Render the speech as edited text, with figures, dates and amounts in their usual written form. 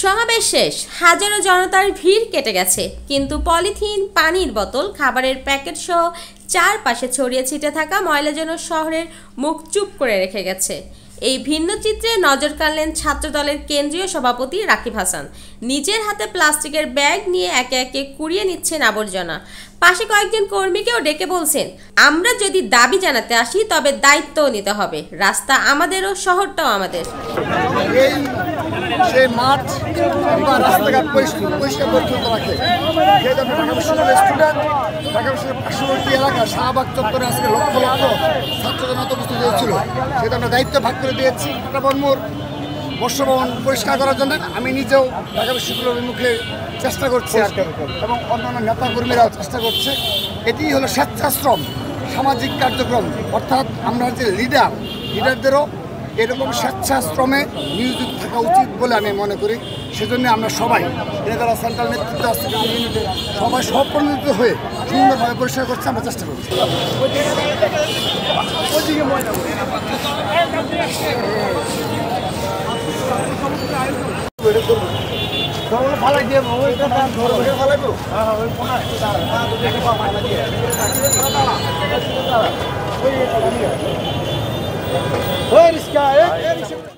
সমাবেশ শেষ, হাজারো জনতার ভিড় কেটে গেছে, কিন্তু পলিথিন, পানির বোতল, খাবারের প্যাকেট সহ চারপাশে ছড়িয়ে ছিটে থাকা ময়লা যেন শহরের মুখ চুপ করে রেখে গেছে। এই ভিন্ন চিত্রে নজর কাড়লেন ছাত্রদলের কেন্দ্রীয় সভাপতি রাকিব হাসান। নিজের হাতে প্লাস্টিকের ব্যাগ নিয়ে একে একে কুড়িয়ে নিচ্ছেন আবর্জনা। পাশে কয়েকজন কর্মীকেও ডেকে বলছেন, আমরা যদি দাবি জানাতে আসি তবে দায়িত্বও নিতে হবে। রাস্তা আমাদেরও, শহরটাও আমাদের। সেই মাঠ বা রাস্তাঘাট পরিষ্কার পরিচ্ছন্ন রাখে। যেহেতু আমরা ঢাকা বিশ্ববিদ্যালয়ের স্টুডেন্ট, ঢাকা বিশ্ববিদ্যালয়ের পার্শ্ববর্তী এলাকা শাহবাগ চত্বরে আজকে লক্ষ লক্ষ ছাত্র জনতা উপস্থিত হয়েছিল। সেটা আমরা দায়িত্ব ভাগ করে দিয়েছি। বনমোর বর্ষভবন পরিষ্কার করার জন্য আমি নিজেও ঢাকা বিশ্ববিদ্যালয়ের অভিমুখে চেষ্টা করছি এবং অন্যান্য নেতাকর্মীরাও চেষ্টা করছে। এটি হলো স্বেচ্ছাশ্রম সামাজিক কার্যক্রম, অর্থাৎ আমরা যে লিডারদেরও এরকম স্বেচ্ছাশ্রমে নিয়োজিত থাকা উচিত বলে আমি মনে করি। সেজন্য আমরা সবাই যারা সেন্ট্রাল নেতৃত্ব আছে সবাই সহপরিণত হয়ে সুন্দরভাবে পরিষ্কার করছে, আমরা চেষ্টা করছি। Where is guy?